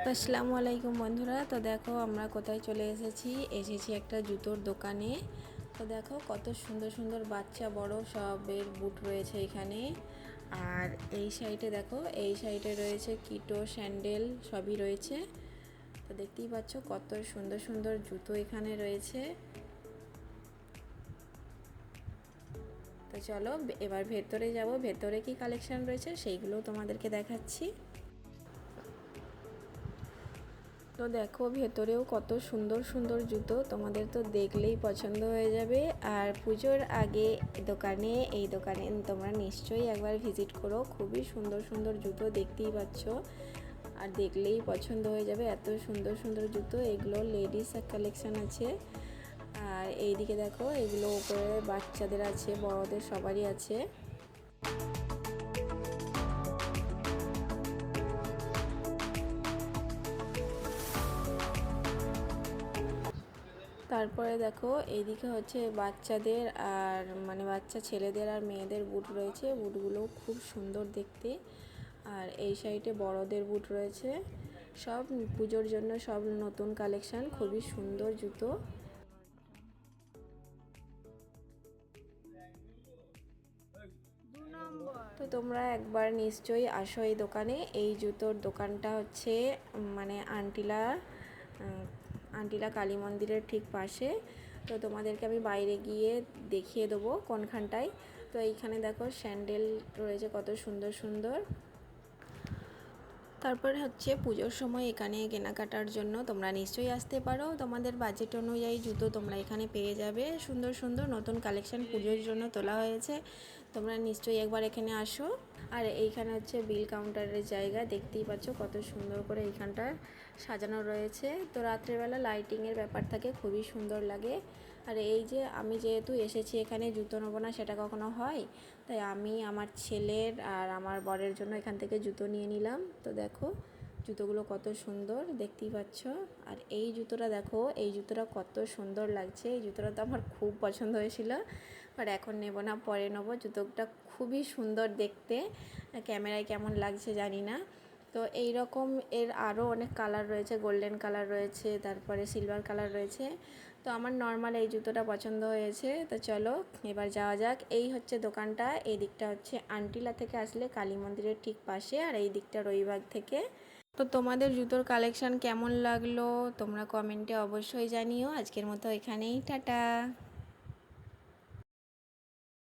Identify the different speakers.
Speaker 1: তো আসসালামু আলাইকুম বন্ধুরা। তো দেখো আমরা কোথায় চলে এসেছি একটা জুতোর দোকানে। তো দেখো কত সুন্দর সুন্দর বাচ্চা বড় সবের বুট রয়েছে এখানে। আর এই সাইডে দেখো, এই সাইডে রয়েছে কিটো স্যান্ডেল সবই রয়েছে। তো দেখতেই পাচ্ছ কত সুন্দর সুন্দর জুতো এখানে রয়েছে। তো চলো এবার ভেতরে যাব, ভেতরে কি কালেকশন রয়েছে সেইগুলো তোমাদেরকে দেখাচ্ছি। তো দেখো ভেতরেও কত সুন্দর সুন্দর জুতো, তোমাদের তো দেখলেই পছন্দ হয়ে যাবে। আর পুজোর আগে এই দোকানে তোমরা নিশ্চয়ই একবার ভিজিট করো। খুবই সুন্দর সুন্দর জুতো দেখতেই পাচ্ছ, আর দেখলেই পছন্দ হয়ে যাবে। এত সুন্দর সুন্দর জুতো, এগুলো লেডিস কালেকশন আছে। আর এইদিকে দেখো, এগুলো উপরে বাচ্চাদের আছে, বড়দের সবারই আছে। তারপরে দেখো এইদিকে হচ্ছে বাচ্চাদের আর বাচ্চা ছেলেদের আর মেয়েদের বুট রয়েছে। বুটগুলো খুব সুন্দর দেখতে। আর এই সাইডে বড়দের বুট রয়েছে, সব পুজোর জন্য সব নতুন কালেকশন, খুবই সুন্দর জুতো। তো তোমরা একবার নিশ্চয়ই আসো এই দোকানে। এই জুতোর দোকানটা হচ্ছে আন্টিলা কালী মন্দিরের ঠিক পাশে। তো তোমাদেরকে আমি বাইরে গিয়ে দেখিয়ে দেবো কোনখানটায়। তো এইখানে দেখো স্যান্ডেল রয়েছে কত সুন্দর সুন্দর। তারপরে হচ্ছে পুজোর সময় এখানে কেনাকাটার জন্য তোমরা নিশ্চয়ই আসতে পারো। তোমাদের বাজেট অনুযায়ী জুতো তোমরা এখানে পেয়ে যাবে। সুন্দর সুন্দর নতুন কালেকশন পুজোর জন্য তোলা হয়েছে, তোমরা নিশ্চয়ই একবার এখানে আসো। আর এইখানে হচ্ছে বিল কাউন্টারের জায়গা, দেখতেই পাচ্ছ কত সুন্দর করে এইখানটা সাজানো রয়েছে। তো রাত্রেবেলা লাইটিংয়ের ব্যাপার থাকে, খুবই সুন্দর লাগে। আর এই যে আমি যেহেতু এসেছি এখানে জুতো নেবো না সেটা কখনো হয়, তাই আমি আমার ছেলের আর আমার বরের জন্য এখান থেকে জুতো নিয়ে নিলাম। তো দেখো জুতোগুলো কত সুন্দর দেখতেই পাচ্ছ। আর এই জুতোটা দেখো, এই জুতোটা কত সুন্দর লাগছে। এই জুতোটা তো আমার খুব পছন্দ হয়েছিল, বাট এখন নেবো না, পরে নেবো। জুতোটা খুবই সুন্দর দেখতে, ক্যামেরায় কেমন লাগছে জানি না। তো এই রকম এর আরও অনেক কালার রয়েছে, গোল্ডেন কালার রয়েছে, তারপরে সিলভার কালার রয়েছে। তো আমার নর্মাল এই জুতোটা পছন্দ হয়েছে। তো চলো এবার যাওয়া যাক। এই হচ্ছে দোকানটা, এই দিকটা হচ্ছে আন্টিলা থেকে আসলে কালী মন্দিরের ঠিক পাশে, আর এই দিকটা রবিবাগ থেকে। তো তোমাদের জুতোর কালেকশন কেমন লাগলো তোমরা কমেন্টে অবশ্যই জানিও। আজকের মতো এখানেই, টাটা।